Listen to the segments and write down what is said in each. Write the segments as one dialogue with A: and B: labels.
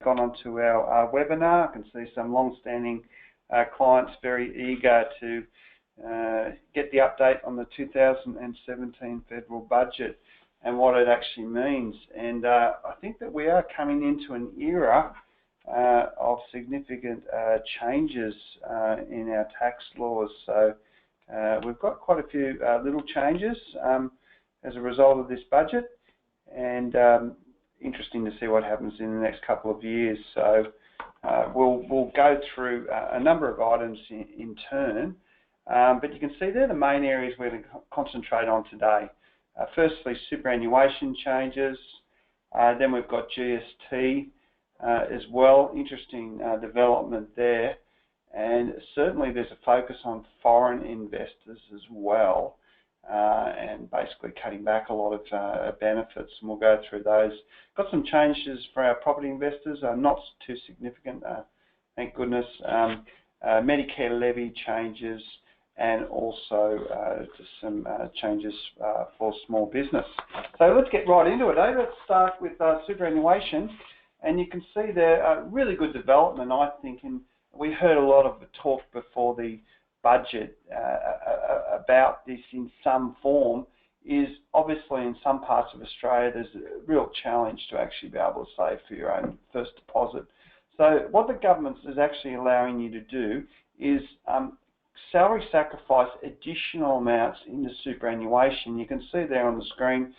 A: gone onto our webinar. I can see some long-standing clients very eager to get the update on the 2017 federal budget and what it actually means. And I think that we are coming into an era of significant changes in our tax laws. So we've got quite a few little changes as a result of this budget, and interesting to see what happens in the next couple of years. So we'll go through a number of items in turn, but you can see they're the main areas we're going to concentrate on today. Firstly, superannuation changes, then we've got GST as well, interesting development there, and certainly there's a focus on foreign investors as well, and basically cutting back a lot of benefits, and we'll go through those. Got some changes for our property investors, not too significant, thank goodness. Medicare Levy changes, and also just some changes for small business. So let's get right into it. Let's start with superannuation, and you can see there a really good development, I think, and we heard a lot of the talk before the budget about this in some form. Is obviously in some parts of Australia there's a real challenge to actually be able to save for your own first deposit. So what the government is actually allowing you to do is salary sacrifice additional amounts into superannuation. You can see there on the screen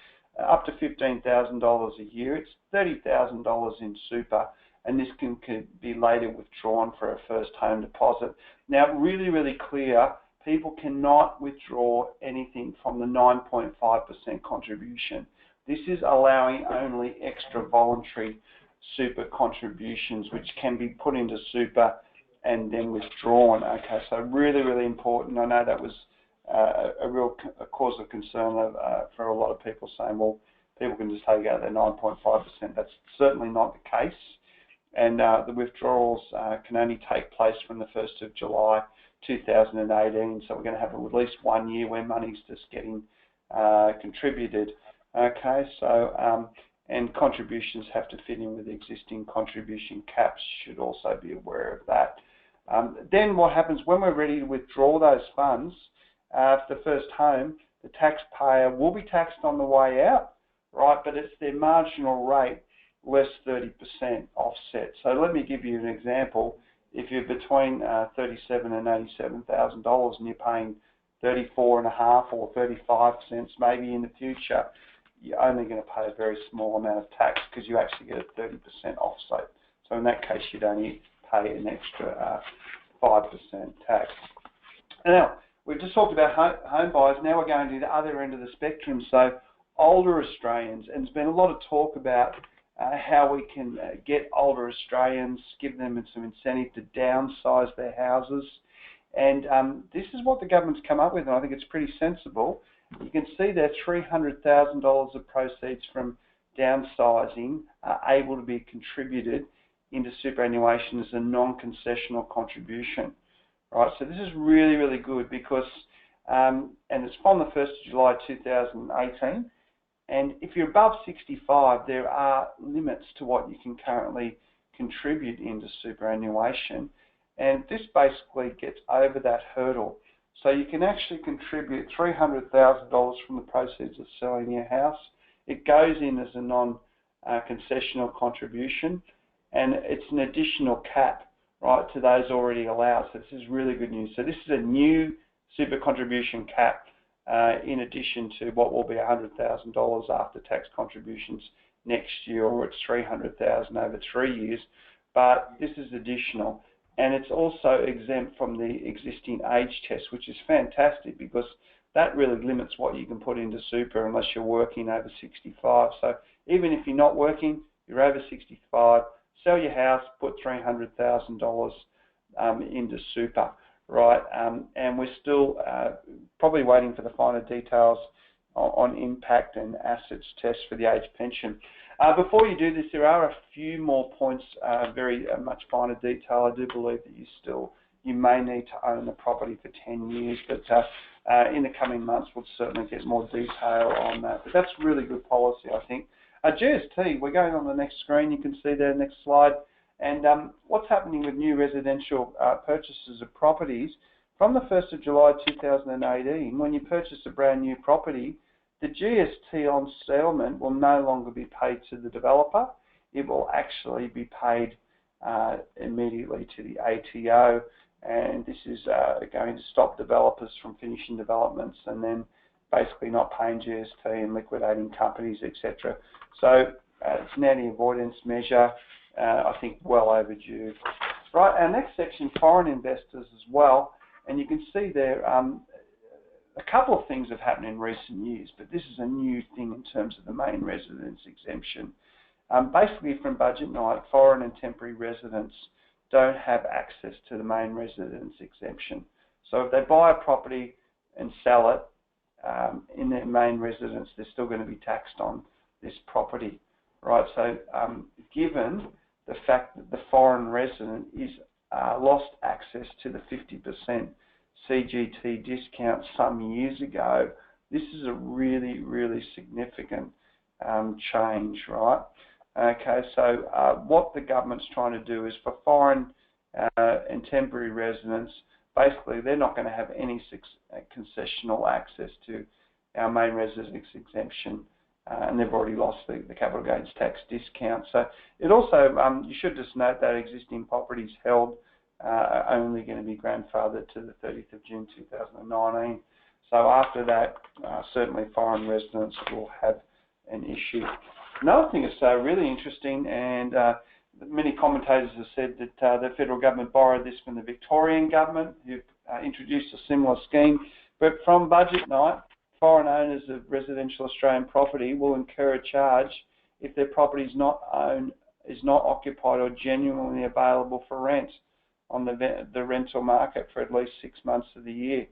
A: up to $15,000 a year. It's $30,000 in super, and this can be later withdrawn for a first home deposit. Now, really, really clear, people cannot withdraw anything from the 9.5% contribution. This is allowing only extra voluntary super contributions, which can be put into super and then withdrawn. Okay, so really, really important. I know that was a real cause of concern for a lot of people, saying, well, people can just take out their 9.5%. That's certainly not the case. And the withdrawals can only take place from the 1st of July 2018. So we're going to have at least 1 year where money's just getting contributed. Okay, so and contributions have to fit in with existing contribution caps. You should also be aware of that. Then what happens when we're ready to withdraw those funds for the first home, the taxpayer will be taxed on the way out, right? But it's their marginal rate less 30% offset. So let me give you an example. If you're between $37,000 and $87,000 and you're paying 34.5 or 35 cents maybe in the future, you're only going to pay a very small amount of tax because you actually get a 30% offset. So in that case, you'd only pay an extra 5% tax. Now, we've just talked about home buyers. Now we're going to the other end of the spectrum. So older Australians, and there's been a lot of talk about how we can get older Australians, give them some incentive to downsize their houses. And this is what the government's come up with, and I think it's pretty sensible. You can see there $300,000 of proceeds from downsizing are able to be contributed into superannuation as a non-concessional contribution. Right, so this is really, really good because, and it's from the 1st of July 2018, and if you're above 65, there are limits to what you can currently contribute into superannuation, and this basically gets over that hurdle. So you can actually contribute $300,000 from the proceeds of selling your house. It goes in as a non-concessional contribution, and it's an additional cap, right, to those already allowed. So this is really good news. So this is a new super contribution cap in addition to what will be $100,000 after tax contributions next year, or it's $300,000 over 3 years. But this is additional, and it's also exempt from the existing age test, which is fantastic because that really limits what you can put into super unless you're working over 65. So even if you're not working, you're over 65, sell your house, put $300,000 into super, right? And we're still probably waiting for the finer details on impact and assets test for the age pension. Before you do this, there are a few more points, very much finer detail. I do believe that you may need to own the property for 10 years, but in the coming months we'll certainly get more detail on that. But that's really good policy, I think. GST, we're going on the next screen. You can see there, next slide. And what's happening with new residential purchases of properties, from the 1st of July 2018, when you purchase a brand new property, the GST on settlement will no longer be paid to the developer. It will actually be paid immediately to the ATO, and this is going to stop developers from finishing developments and then basically not paying GST and liquidating companies, etc. So it's an anti-avoidance measure, I think well overdue. Right, our next section, foreign investors as well, and you can see there a couple of things have happened in recent years, but this is a new thing in terms of the main residence exemption. Basically, from budget night, foreign and temporary residents don't have access to the main residence exemption. So if they buy a property and sell it in their main residence, they're still going to be taxed on this property, right? So given the fact that the foreign resident is lost access to the 50% CGT discount some years ago, this is a really, really significant change, right? Okay, so what the government's trying to do is for foreign and temporary residents, basically they're not going to have any concessional access to our main residence exemption, and they've already lost the capital gains tax discount. So it also, you should just note that existing properties held are only going to be grandfathered to the 30th of June 2019. So after that, certainly foreign residents will have an issue. Another thing that's really interesting, and many commentators have said that the federal government borrowed this from the Victorian government, who introduced a similar scheme. But from budget night, foreign owners of residential Australian property will incur a charge if their property is not occupied or genuinely available for rent on the rental market for at least 6 months of the year.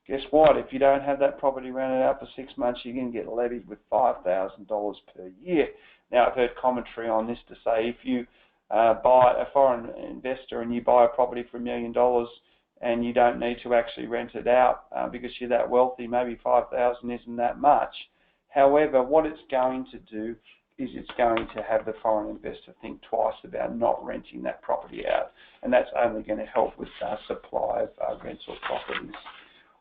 A: Guess what? If you don't have that property rented out for 6 months, you're going to get levied with $5,000 per year. Now, I've heard commentary on this to say if you buy a foreign investor and you buy a property for $1 million and you don't need to actually rent it out because you're that wealthy, maybe $5,000 isn't that much. However, what it's going to do is it's going to have the foreign investor think twice about not renting that property out, and that's only going to help with supply of rental properties.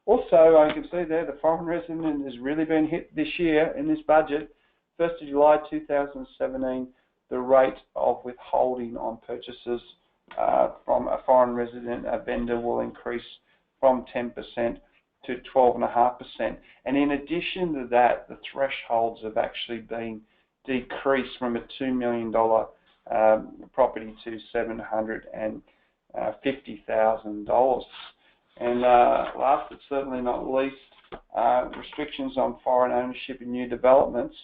A: Also, you can see there the foreign resident has really been hit this year in this budget. 1st of July 2017, the rate of withholding on purchases from a foreign resident vendor will increase from 10% to 12.5%. And in addition to that, the thresholds have actually been decreased from a $2 million property to $750,000. And last but certainly not least, restrictions on foreign ownership in new developments.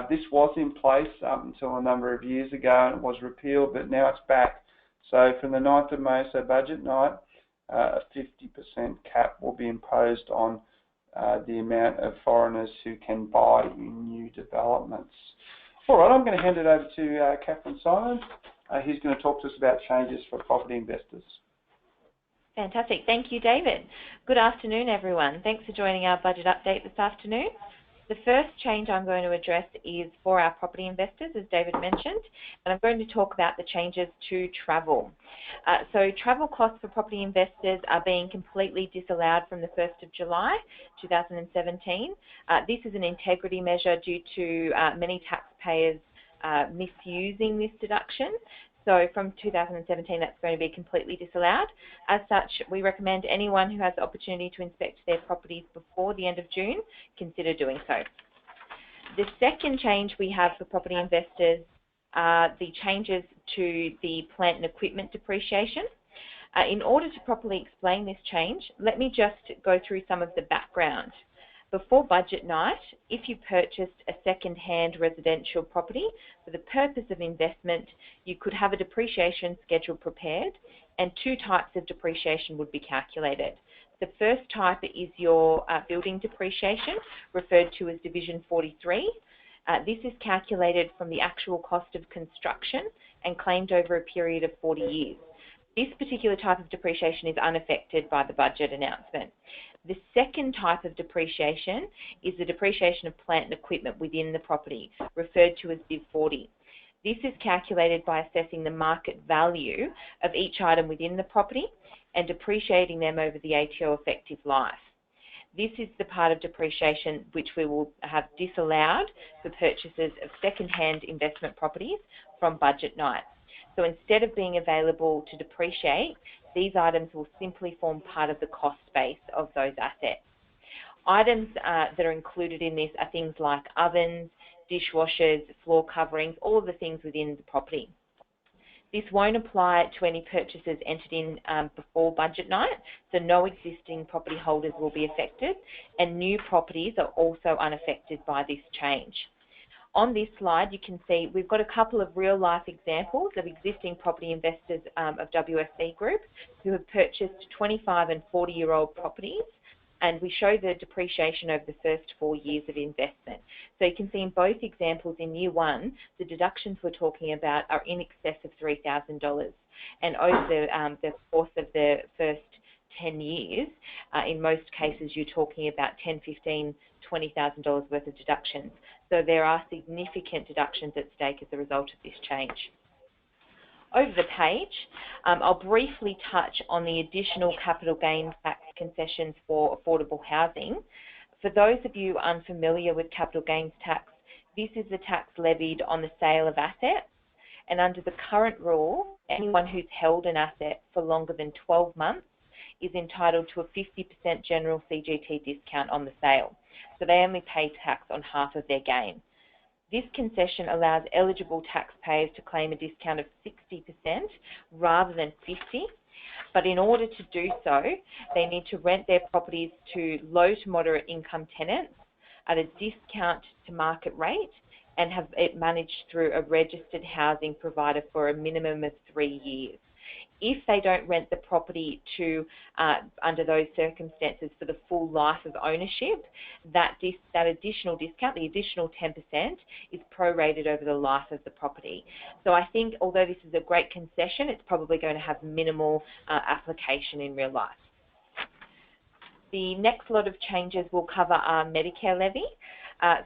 A: This was in place up until a number of years ago, and it was repealed, but now it's back. So from the 9th of May, so budget night, a 50% cap will be imposed on the amount of foreigners who can buy in new developments. All right, I'm going to hand it over to Catherine Simon. He's going to talk to us about changes for property investors.
B: Fantastic. Thank you, David. Good afternoon, everyone. Thanks for joining our budget update this afternoon. The first change I'm going to address is for our property investors, as David mentioned, and I'm going to talk about the changes to travel. So travel costs for property investors are being completely disallowed from the 1st of July 2017. This is an integrity measure due to many taxpayers misusing this deduction. So from 2017, that's going to be completely disallowed. As such, we recommend anyone who has the opportunity to inspect their properties before the end of June consider doing so. The second change we have for property investors are the changes to the plant and equipment depreciation. In order to properly explain this change, let me just go through some of the background. Before budget night, if you purchased a second-hand residential property for the purpose of investment, you could have a depreciation schedule prepared, and two types of depreciation would be calculated. The first type is your building depreciation, referred to as Division 43. This is calculated from the actual cost of construction and claimed over a period of 40 years. This particular type of depreciation is unaffected by the budget announcement. The second type of depreciation is the depreciation of plant and equipment within the property, referred to as Div 40. This is calculated by assessing the market value of each item within the property and depreciating them over the ATO effective life. This is the part of depreciation which we will have disallowed for purchases of second-hand investment properties from budget night. So instead of being available to depreciate, these items will simply form part of the cost base of those assets. Items that are included in this are things like ovens, dishwashers, floor coverings, all of the things within the property. This won't apply to any purchases entered in before budget night, so no existing property holders will be affected, and new properties are also unaffected by this change. On this slide, you can see we've got a couple of real-life examples of existing property investors of WSC Group who have purchased 25 and 40-year-old properties, and we show the depreciation over the first 4 years of investment. So you can see in both examples in year one, the deductions we're talking about are in excess of $3,000. And over the course of the first 10 years, in most cases, you're talking about $10,000, $15,000, $20,000 worth of deductions. So there are significant deductions at stake as a result of this change. Over the page, I'll briefly touch on the additional capital gains tax concessions for affordable housing. For those of you unfamiliar with capital gains tax, this is the tax levied on the sale of assets, and under the current rule, anyone who's held an asset for longer than 12 months is entitled to a 50% general CGT discount on the sale. So they only pay tax on half of their gain. This concession allows eligible taxpayers to claim a discount of 60% rather than 50%, but in order to do so, they need to rent their properties to low to moderate income tenants at a discount to market rate and have it managed through a registered housing provider for a minimum of 3 years. If they don't rent the property to, under those circumstances, for the full life of ownership, that additional discount, the additional 10%, is prorated over the life of the property. So I think, although this is a great concession, it's probably going to have minimal application in real life. The next lot of changes we'll cover are Medicare Levy.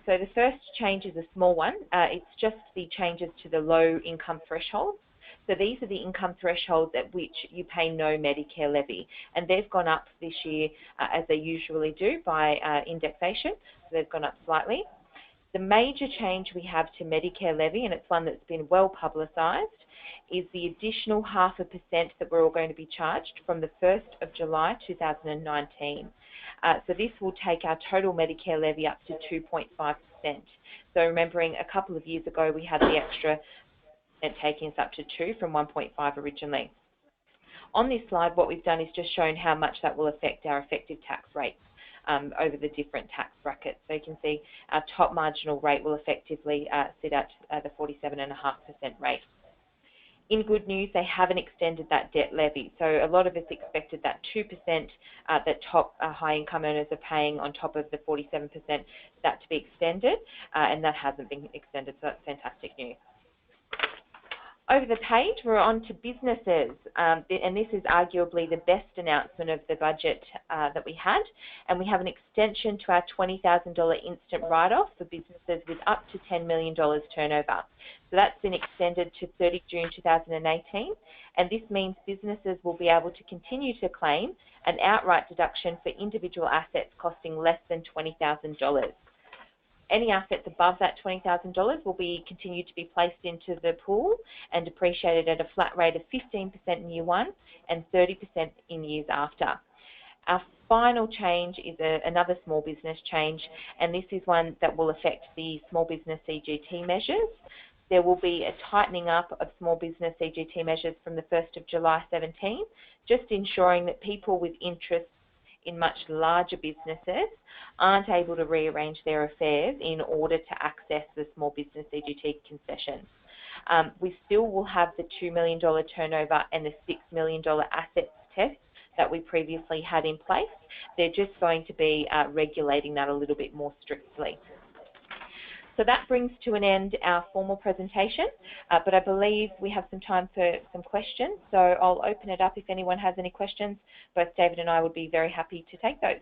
B: So the first change is a small one. It's just the changes to the low income thresholds. So these are the income thresholds at which you pay no Medicare levy, and they've gone up this year as they usually do by indexation, so they've gone up slightly. The major change we have to Medicare levy, and it's one that's been well publicised, is the additional 0.5% that we're all going to be charged from the 1st of July 2019. So this will take our total Medicare levy up to 2.5%. So remembering a couple of years ago we had the extra taking us up to 2 from 1.5 originally. On this slide, what we've done is just shown how much that will affect our effective tax rates over the different tax brackets. So you can see our top marginal rate will effectively sit at the 47.5% rate. In good news, they haven't extended that debt levy. So a lot of us expected that 2% that top high income earners are paying on top of the 47%, that to be extended, and that hasn't been extended, so that's fantastic news. Over the page, we're on to businesses, and this is arguably the best announcement of the budget that we had, and we have an extension to our $20,000 instant write-off for businesses with up to $10 million turnover. So that's been extended to 30 June 2018, and this means businesses will be able to continue to claim an outright deduction for individual assets costing less than $20,000. Any assets above that $20,000 will be continued to be placed into the pool and depreciated at a flat rate of 15% in year one and 30% in years after. Our final change is another small business change, and this is one that will affect the small business CGT measures. There will be a tightening up of small business CGT measures from the 1st of July 17, just ensuring that people with interests in much larger businesses aren't able to rearrange their affairs in order to access the small business CGT concessions. We still will have the $2 million turnover and the $6 million assets test that we previously had in place. They're just going to be regulating that a little bit more strictly. So that brings to an end our formal presentation, but I believe we have some time for some questions. So I'll open it up if anyone has any questions. Both David and I would be very happy to take those.